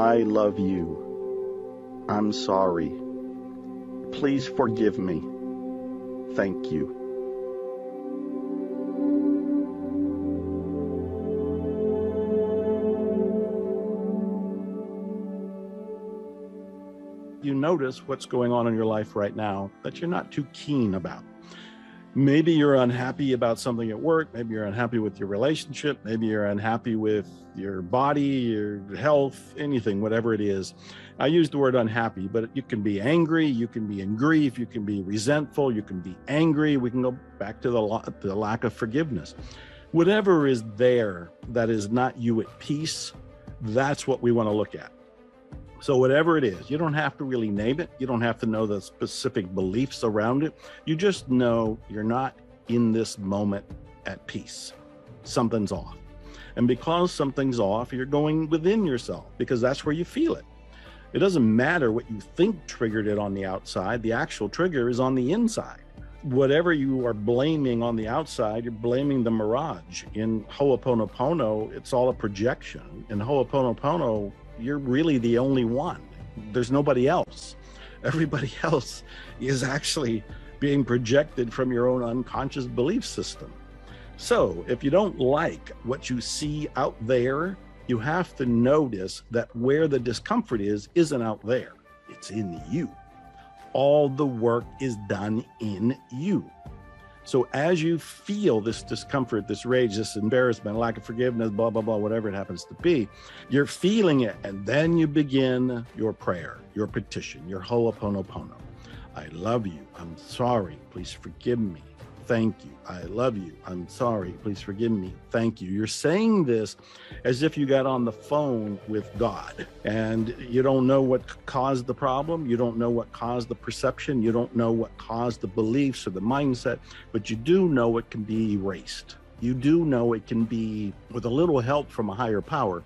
I love you. I'm sorry. Please forgive me. Thank you. You notice what's going on in your life right now that you're not too keen about. Maybe you're unhappy about something at work. Maybe you're unhappy with your relationship. Maybe you're unhappy with your body, your health, anything, whatever it is. I use the word unhappy, but you can be angry, you can be in grief, you can be resentful, you can be angry. We can go back to the lack of forgiveness. Whatever is there that is not you at peace, that's what we want to look at. So whatever it is, you don't have to really name it. You don't have to know the specific beliefs around it. You just know you're not in this moment at peace. Something's off. And because something's off, you're going within yourself because that's where you feel it. It doesn't matter what you think triggered it on the outside. The actual trigger is on the inside. Whatever you are blaming on the outside, you're blaming the mirage. In Ho'oponopono, it's all a projection. In Ho'oponopono, you're really the only one. There's nobody else. Everybody else is actually being projected from your own unconscious belief system. So if you don't like what you see out there, you have to notice that where the discomfort isn't out there. It's in you. All the work is done in you. So as you feel this discomfort, this rage, this embarrassment, lack of forgiveness, blah, blah, blah, whatever it happens to be, you're feeling it. And then you begin your prayer, your petition, your Ho'oponopono. I love you. I'm sorry. Please forgive me. Thank you. I love you. I'm sorry. Please forgive me. Thank you. You're saying this as if you got on the phone with God and you don't know what caused the problem. You don't know what caused the perception. You don't know what caused the beliefs or the mindset, but you do know it can be erased. You do know it can be, with a little help from a higher power,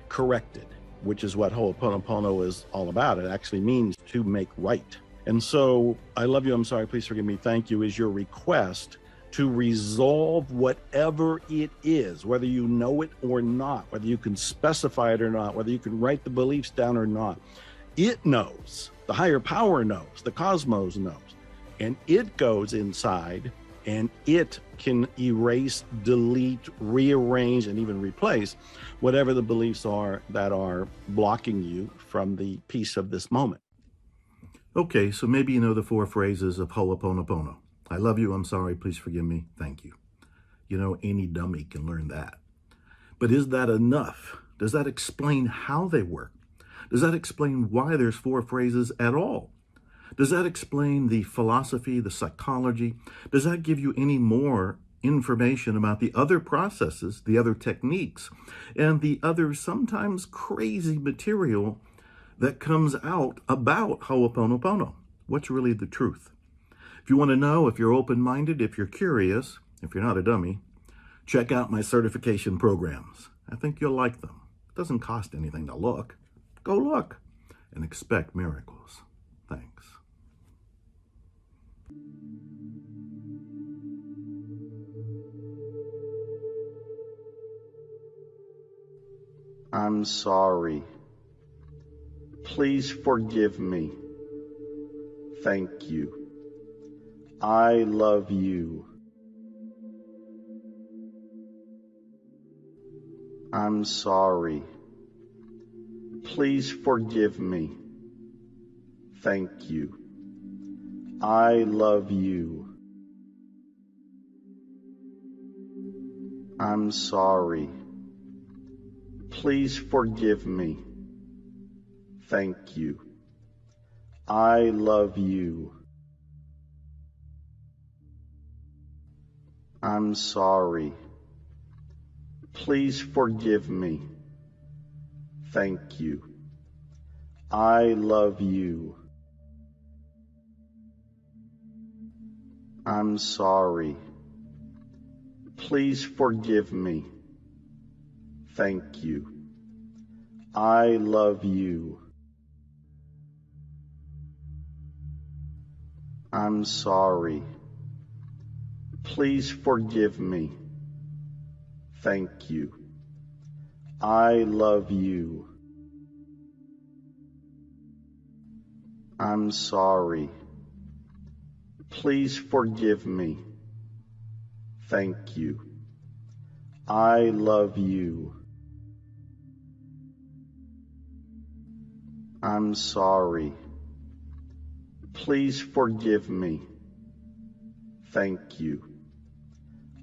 corrected, which is what Ho'oponopono is all about. It actually means to make right. And so, I love you, I'm sorry, please forgive me, thank you, is your request to resolve whatever it is, whether you know it or not, whether you can specify it or not, whether you can write the beliefs down or not. It knows, the higher power knows, the cosmos knows, and it goes inside and it can erase, delete, rearrange, and even replace whatever the beliefs are that are blocking you from the peace of this moment. Okay, so maybe you know the 4 phrases of Ho'oponopono. I love you, I'm sorry, please forgive me, thank you. You know, any dummy can learn that. But is that enough? Does that explain how they work? Does that explain why there's 4 phrases at all? Does that explain the philosophy, the psychology? Does that give you any more information about the other processes, the other techniques, and the other sometimes crazy material that comes out about Ho'oponopono? What's really the truth? If you want to know, if you're open-minded, if you're curious, if you're not a dummy, check out my certification programs. I think you'll like them. It doesn't cost anything to look. Go look and expect miracles. Thanks. I'm sorry. Please forgive me. Thank you. I love you. I'm sorry. Please forgive me. Thank you. I love you. I'm sorry. Please forgive me. Thank you. I love you. I'm sorry. Please forgive me. Thank you. I love you. I'm sorry. Please forgive me. Thank you. I love you. I'm sorry. Please forgive me. Thank you. I love you. I'm sorry. Please forgive me. Thank you. I love you. I'm sorry. Please forgive me. Thank you.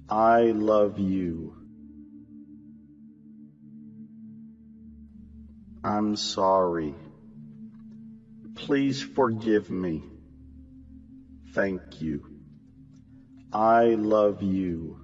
I love you. I'm sorry. Please forgive me. Thank you. I love you.